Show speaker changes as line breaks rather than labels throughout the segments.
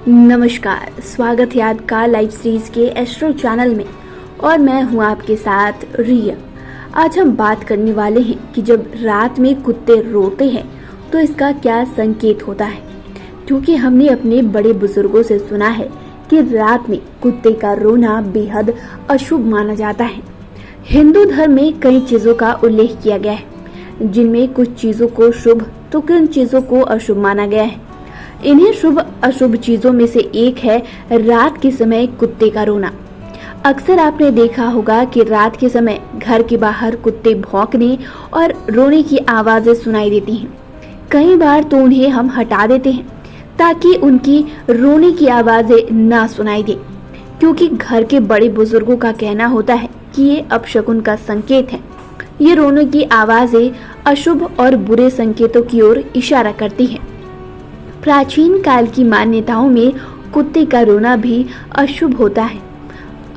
नमस्कार, स्वागत है आपका लाइव सीरीज के एस्ट्रो चैनल में और मैं हूं आपके साथ रिया। आज हम बात करने वाले हैं कि जब रात में कुत्ते रोते हैं तो इसका क्या संकेत होता है, क्योंकि हमने अपने बड़े बुजुर्गों से सुना है कि रात में कुत्ते का रोना बेहद अशुभ माना जाता है। हिंदू धर्म में कई चीजों का उल्लेख किया गया है, जिनमें कुछ चीजों को शुभ तो कुछ चीजों को अशुभ माना गया है। इन्हीं शुभ अशुभ चीजों में से एक है रात के समय कुत्ते का रोना। अक्सर आपने देखा होगा कि रात के समय घर के बाहर कुत्ते भौंकने और रोने की आवाजें सुनाई देती हैं। कई बार तो उन्हें हम हटा देते हैं ताकि उनकी रोने की आवाजें ना सुनाई दे, क्योंकि घर के बड़े बुजुर्गों का कहना होता है कि ये अपशकुन का संकेत है। ये रोने की आवाजें अशुभ और बुरे संकेतों की ओर इशारा करती हैं। प्राचीन काल की मान्यताओं में कुत्ते का रोना भी अशुभ होता है।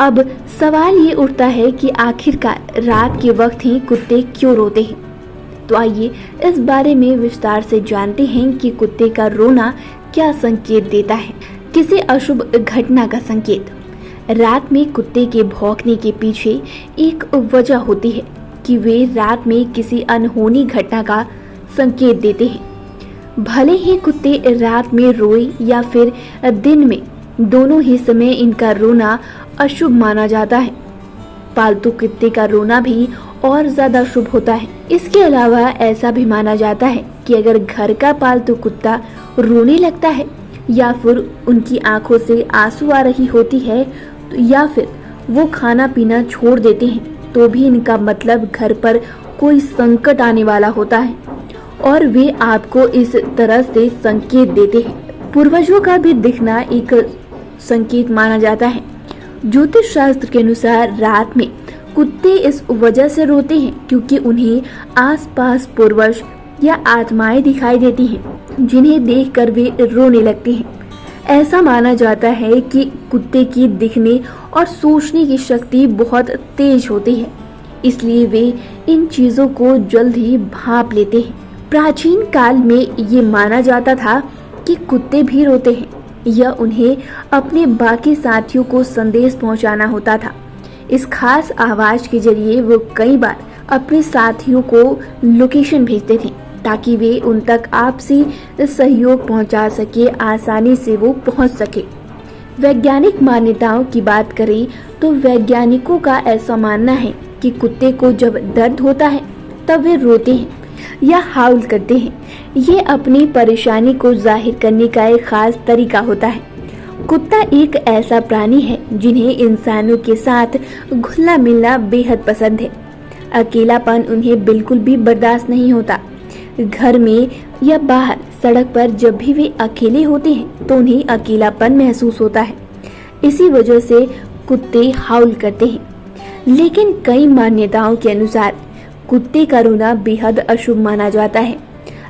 अब सवाल ये उठता है कि आखिरकार रात के वक्त ही कुत्ते क्यों रोते हैं। तो आइए इस बारे में विस्तार से जानते हैं कि कुत्ते का रोना क्या संकेत देता है। किसी अशुभ घटना का संकेत। रात में कुत्ते के भौंकने के पीछे एक वजह होती है कि वे रात में किसी अनहोनी घटना का संकेत देते हैं। भले ही कुत्ते रात में रोए या फिर दिन में, दोनों ही समय इनका रोना अशुभ माना जाता है। पालतू कुत्ते का रोना भी और ज्यादा शुभ होता है। इसके अलावा ऐसा भी माना जाता है कि अगर घर का पालतू कुत्ता रोने लगता है या फिर उनकी आंखों से आंसू आ रही होती है या फिर वो खाना पीना छोड़ देते हैं, तो भी इनका मतलब घर पर कोई संकट आने वाला होता है और वे आपको इस तरह से संकेत देते हैं। पूर्वजों का भी दिखना एक संकेत माना जाता है। ज्योतिष शास्त्र के अनुसार रात में कुत्ते इस वजह से रोते हैं क्योंकि उन्हें आसपास पूर्वज या आत्माएं दिखाई देती हैं, जिन्हें देखकर वे रोने लगते हैं। ऐसा माना जाता है कि कुत्ते की दिखने और सोचने की शक्ति बहुत तेज होती है, इसलिए वे इन चीजों को जल्द ही भांप लेते हैं। प्राचीन काल में ये माना जाता था कि कुत्ते भी रोते हैं, यह उन्हें अपने बाकी साथियों को संदेश पहुंचाना होता था। इस खास आवाज के जरिए वो कई बार अपने साथियों को लोकेशन भेजते थे ताकि वे उन तक आपसी सहयोग पहुंचा सके, आसानी से वो पहुंच सके। वैज्ञानिक मान्यताओं की बात करें तो वैज्ञानिकों का ऐसा मानना है कि कुत्ते को जब दर्द होता है तब वे रोते हैं या हाउल करते हैं। ये अपनी परेशानी को जाहिर करने का एक खास तरीका होता है। कुत्ता एक ऐसा प्राणी है जिन्हें इंसानों के साथ घुलना मिलना बेहद पसंद है। अकेलापन उन्हें बिल्कुल भी बर्दाश्त नहीं होता। घर में या बाहर सड़क पर जब भी वे अकेले होते हैं तो उन्हें अकेलापन महसूस होता है। इसी वजह से कुत्ते हाउल करते हैं। लेकिन कई मान्यताओं के अनुसार कुत्ते का रोना बेहद अशुभ माना जाता है।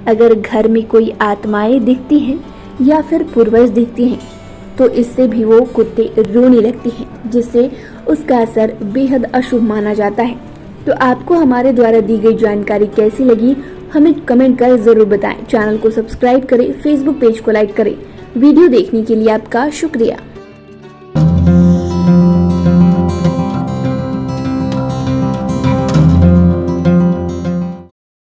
अगर घर में कोई आत्माएं दिखती हैं या फिर पूर्वज दिखती हैं तो इससे भी वो कुत्ते रोने लगते हैं, जिससे उसका असर बेहद अशुभ माना जाता है। तो आपको हमारे द्वारा दी गई जानकारी कैसी लगी, हमें कमेंट कर जरूर बताएं। चैनल को सब्सक्राइब करें, फेसबुक पेज को लाइक करें। वीडियो देखने के लिए आपका शुक्रिया।